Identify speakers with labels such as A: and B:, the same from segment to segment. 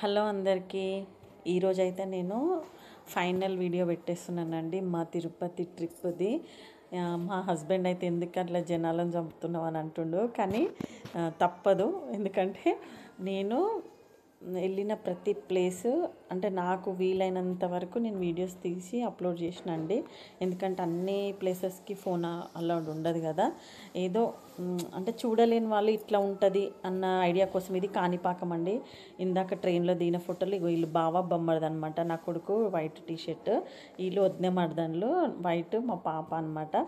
A: Hello అందరికీ. ఈరోజైతే నేను ఫైనల్ వీడియో పెట్టేస్తున్నానండి మా తిరుపతి ట్రిప్ది. మా హస్బెండ్ అయితే ఎందుకు అట్లా జనాలను చంపుతున్నావు అని అంటుండు, కానీ తప్పదు. ఎందుకంటే నేను వెళ్ళిన ప్రతి ప్లేసు అంటే నాకు వీలైనంత వరకు నేను వీడియోస్ తీసి అప్లోడ్ చేసిన అండి. ఎందుకంటే అన్ని ప్లేసెస్కి ఫోన్ అలౌడ్ ఉండదు కదా. ఏదో అంటే చూడలేని వాళ్ళు ఇట్లా ఉంటుంది అన్న ఐడియా కోసం. ఇది కాణిపాకం అండి. ఇందాక ట్రైన్లో దిగిన ఫోటోలు వీళ్ళు బావ బొమ్మది అనమాట. నా కొడుకు వైట్ టీషర్ట్, వీళ్ళు వదిన మర్దన్లు వైట్, మా పాప అనమాట.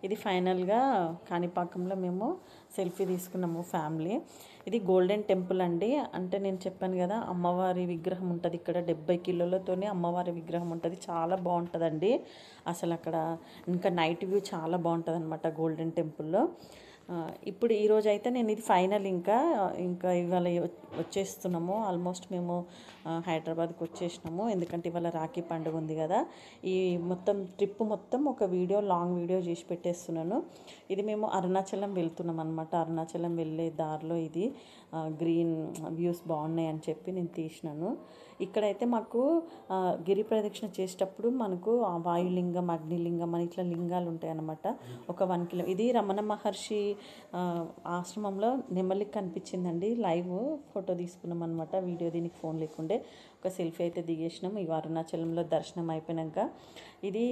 A: ఇది ఫైనల్గా కాణిపాకంలో మేము సెల్ఫీ తీసుకున్నాము ఫ్యామిలీ. ఇది గోల్డెన్ టెంపుల్ అండి. అంటే నేను చెప్పాను కదా, అమ్మవారి విగ్రహం ఉంటుంది ఇక్కడ. 70 కిలోలతోనే అమ్మవారి విగ్రహం ఉంటుంది. చాలా బాగుంటుందండి అసలు అక్కడ. ఇంకా నైట్ వ్యూ చాలా బాగుంటుంది అనమాట గోల్డెన్ టెంపుల్లో. ఇప్పుడు ఈరోజు అయితే నేను ఇది ఫైనల్. ఇంకా ఇవాళ వచ్చేస్తున్నాము. ఆల్మోస్ట్ మేము హైదరాబాద్కి వచ్చేసినాము. ఎందుకంటే ఇవాళ రాఖీ పండుగ ఉంది కదా. ఈ మొత్తం ట్రిప్ మొత్తం ఒక లాంగ్ వీడియో చేసి పెట్టేస్తున్నాను. ఇది మేము అరుణాచలం వెళ్తున్నాం అనమాట. అరుణాచలం వెళ్ళే దారిలో ఇది గ్రీన్ వ్యూస్ బాగున్నాయి అని చెప్పి నేను తీసినాను. ఇక్కడైతే మాకు గిరి ప్రదక్షిణ చేసేటప్పుడు మనకు వాయులింగం, అగ్నిలింగం అని ఇట్లా లింగాలు ఉంటాయి అన్నమాట. ఒక 1 కిలో ఇది రమణ మహర్షి ఆశ్రమంలో నెమలికి కనిపించిందండి. లైవ్ ఫోటో తీసుకున్నాం అనమాట. వీడియో దీనికి ఫోన్ లేకుండే ఒక సెల్ఫీ అయితే దిగేసినాం. ఇవి అరుణాచలంలో దర్శనం అయిపోయాక ఇది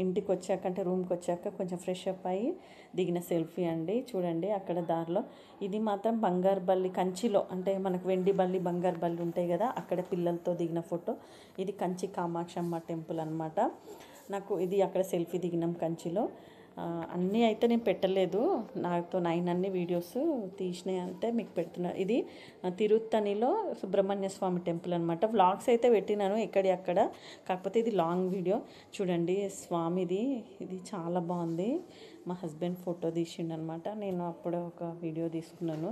A: ఇంటికి వచ్చాక అంటే రూమ్కి వచ్చాక కొంచెం ఫ్రెష్ అప్ అయ్యి దిగిన సెల్ఫీ అండి. చూడండి అక్కడ దారిలో ఇది మాత్రం బంగారు బల్లి కంచిలో, అంటే మనకు వెండి బల్లి బంగారు బల్లి ఉంటాయి కదా, అక్కడ పిల్లలతో దిగిన ఫోటో. ఇది కంచి కామాక్షమ్మ టెంపుల్ అనమాట. నాకు ఇది అక్కడ సెల్ఫీ దిగినాం కంచిలో. అన్నీ అయితే నేను పెట్టలేదు, నాతో 9 అన్ని వీడియోస్ తీసినాయి అంటే మీకు పెడుతున్నా. ఇది తిరుత్తణిలో సుబ్రహ్మణ్య స్వామి టెంపుల్ అనమాట. వ్లాగ్స్ అయితే పెట్టినాను ఎక్కడి అక్కడ, కాకపోతే ఇది లాంగ్ వీడియో. చూడండి స్వామిది, ఇది చాలా బాగుంది. మా హస్బెండ్ ఫోటో తీసిండు అనమాట. నేను అప్పుడు ఒక వీడియో తీసుకున్నాను.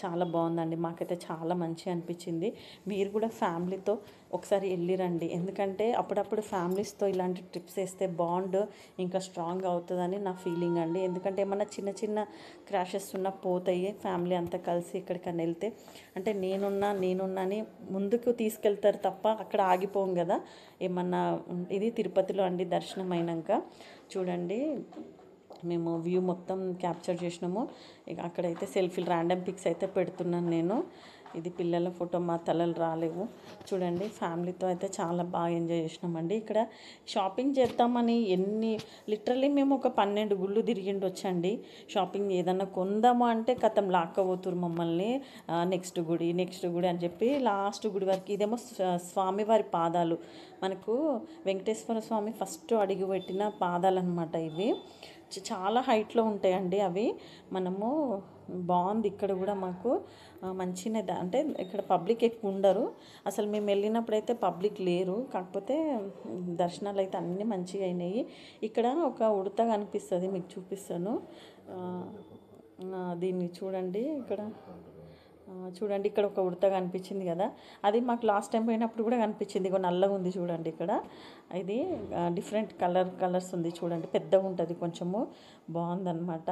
A: చాలా బాగుందండి. మాకైతే చాలా మంచిగా అనిపించింది. మీరు కూడా ఫ్యామిలీతో ఒకసారి వెళ్ళిరండి. ఎందుకంటే అప్పుడప్పుడు ఫ్యామిలీస్తో ఇలాంటి ట్రిప్స్ వేస్తే బాండ్ ఇంకా స్ట్రాంగ్ అవుతుందని నా ఫీలింగ్ అండి. ఎందుకంటే ఏమన్నా చిన్న చిన్న క్రాషెస్ ఉన్నా పోతాయి ఫ్యామిలీ అంతా కలిసి ఎక్కడికన్నా వెళ్తే. అంటే నేనున్నా అని ముందుకు తీసుకెళ్తారు తప్ప అక్కడ ఆగిపోం కదా. ఏమన్నా ఇది తిరుపతిలో అండి. దర్శనం అయినాక చూడండి మేము వ్యూ మొత్తం క్యాప్చర్ చేసినాము. ఇక అక్కడైతే సెల్ఫీలు ర్యాండమ్ పిక్స్ అయితే పెడుతున్నాను నేను. ఇది పిల్లల ఫోటో, మా తలలు రాలేవు. చూడండి ఫ్యామిలీతో అయితే చాలా బాగా ఎంజాయ్ చేసినామండి. ఇక్కడ షాపింగ్ చేద్దామని లిటరల్లీ మేము ఒక 12 గుళ్ళు తిరిగిండి వచ్చండి. షాపింగ్ ఏదన్నా కొందాము అంటే కథం లాక్కపోతురు మమ్మల్ని. నెక్స్ట్ గుడి అని చెప్పి లాస్ట్ గుడి వరకు. ఇదేమో స్వామివారి పాదాలు, మనకు వెంకటేశ్వర స్వామి ఫస్ట్ అడుగు పెట్టిన పాదాలు అనమాట ఇవి. చాలా హైట్లో ఉంటాయండి అవి. మనము బాగుంది ఇక్కడ కూడా మాకు మంచిగా. అంటే ఇక్కడ పబ్లిక్ ఎక్కువ ఉండరు అసలు. మేము వెళ్ళినప్పుడైతే పబ్లిక్ లేరు, కాకపోతే దర్శనాలు అయితే అన్నీ మంచిగా అయినాయి. ఇక్కడ ఒక ఉడత కనిపిస్తుంది, మీకు చూపిస్తాను. దీన్ని చూడండి. చూడండి ఇక్కడ ఒక ఉడత కనిపించింది కదా, అది మాకు లాస్ట్ టైం పోయినప్పుడు కూడా కనిపించింది. ఇగో నల్లగా ఉంది చూడండి ఇక్కడ. ఇది డిఫరెంట్ కలర్స్ ఉంది చూడండి. పెద్దగా ఉంటుంది కొంచెము, బాగుందన్నమాట.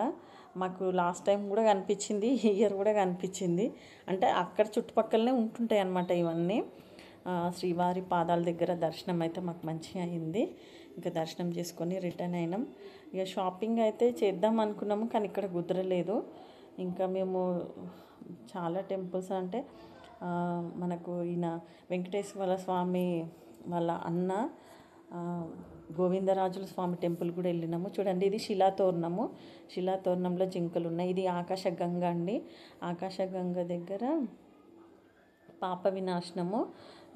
A: మాకు లాస్ట్ టైం కూడా కనిపించింది, ఇయర్ కూడా కనిపించింది. అంటే అక్కడ చుట్టుపక్కలనే ఉంటుంటాయి అన్నమాట ఇవన్నీ. శ్రీవారి పాదాల దగ్గర దర్శనం అయితే మాకు మంచిగా అయింది. ఇంకా దర్శనం చేసుకొని రిటర్న్ అయినాం. ఇక షాపింగ్ అయితే చేద్దాం అనుకున్నాము, కానీ ఇక్కడ కుదరలేదు. ఇంకా మేము చాలా టెంపుల్స్ అంటే మనకు ఈయన వెంకటేశ్వర స్వామి వాళ్ళ అన్న గోవిందరాజుల స్వామి టెంపుల్ కూడా వెళ్ళినాము. చూడండి ఇది శిలాతోరణంలో జింకలు ఉన్నాయి. ఇది ఆకాశగంగ అండి. ఆకాశగంగ దగ్గర పాప వినాశనము.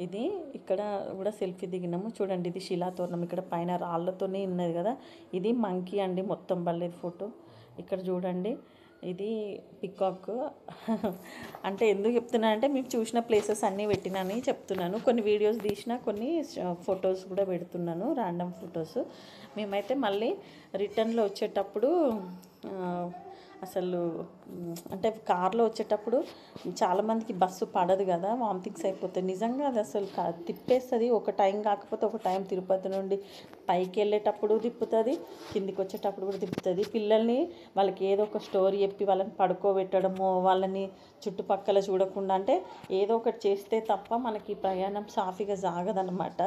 A: ఇది ఇక్కడ కూడా సెల్ఫీ దిగినాము. చూడండి ఇది శిలాతోరణం, ఇక్కడ పైన రాళ్ళతోనే ఉన్నది కదా. ఇది మంకీ అండి, మొత్తం బల్లేదు ఫోటో. ఇక్కడ చూడండి ఇది పికాక్. అంటే ఎందుకు చెప్తున్నాను అంటే మేము చూసిన ప్లేసెస్ అన్నీ పెట్టినని చెప్తున్నాను. కొన్ని వీడియోస్ తీసిన, కొన్ని ఫొటోస్ కూడా పెడుతున్నాను, ర్యాండమ్ ఫొటోస్. మేమైతే మళ్ళీ రిటర్న్లో వచ్చేటప్పుడు అసలు అంటే కార్లో వచ్చేటప్పుడు చాలామందికి బస్సు పడదు కదా, వామిటింగ్స్ అయిపోతాయి. నిజంగా అది అసలు తిప్పేస్తుంది. ఒక టైం కాకపోతే ఒక టైం తిరుపతి నుండి పైకి వెళ్ళేటప్పుడు తిప్పుతుంది, కిందికి వచ్చేటప్పుడు కూడా తిప్పుతుంది. పిల్లల్ని వాళ్ళకి ఏదో ఒక స్టోరీ చెప్పి వాళ్ళని పడుకోబెట్టడము, వాళ్ళని చుట్టుపక్కల చూడకుండా అంటే ఏదో ఒకటి చేస్తే తప్ప మనకి ప్రయాణం సాఫీగా సాగదనమాట.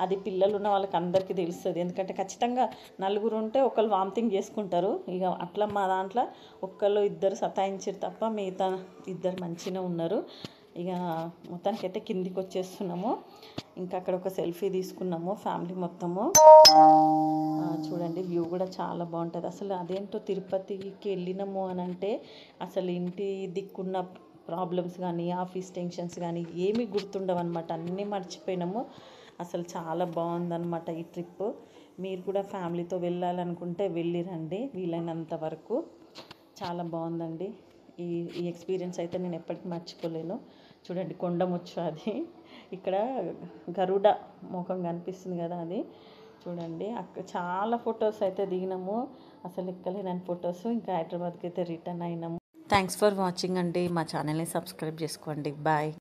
A: అది పిల్లలు ఉన్న వాళ్ళకి అందరికీ తెలుస్తుంది. ఎందుకంటే ఖచ్చితంగా నలుగురు ఉంటే ఒకళ్ళు వామిటింగ్ చేసుకుంటారు. ఇక అట్లా మా దాంట్లో ఒక్కళ్ళు ఇద్దరు సతాయించారు తప్ప మిగతా ఇద్దరు మంచిగా ఉన్నారు. ఇక మొత్తానికైతే కిందికి వచ్చేస్తున్నాము. ఇంకా అక్కడ ఒక సెల్ఫీ తీసుకున్నాము ఫ్యామిలీ మొత్తము. చూడండి వ్యూ కూడా చాలా బాగుంటుంది. అసలు అదేంటో తిరుపతికి వెళ్ళినాము అని అంటే అసలు ఇంటి దిక్కున్న ప్రాబ్లమ్స్ కానీ ఆఫీస్ టెన్షన్స్ కానీ ఏమీ గుర్తుండవు అనమాట. అన్నీ మర్చిపోయినాము. అసలు చాలా బాగుందన్నమాట ఈ ట్రిప్. మీరు కూడా ఫ్యామిలీతో వెళ్ళాలనుకుంటే వెళ్ళిరండి వీలైనంత వరకు. చాలా బాగుందండి. ఈ ఈ ఎక్స్పీరియన్స్ అయితే నేను ఎప్పటికీ మర్చిపోలేను. చూడండి కొండముచ్చు అది. ఇక్కడ గరుడ ముఖం కనిపిస్తుంది కదా, అది చూడండి. అక్కడ చాలా ఫొటోస్ అయితే దిగినాము, అసలు ఎక్కలేనని ఫొటోస్. ఇంకా హైదరాబాద్కి అయితే రిటర్న్ అయినాము. థ్యాంక్స్ ఫర్ వాచింగ్ అండి. మా ఛానల్ని సబ్స్క్రైబ్ చేసుకోండి. బాయ్.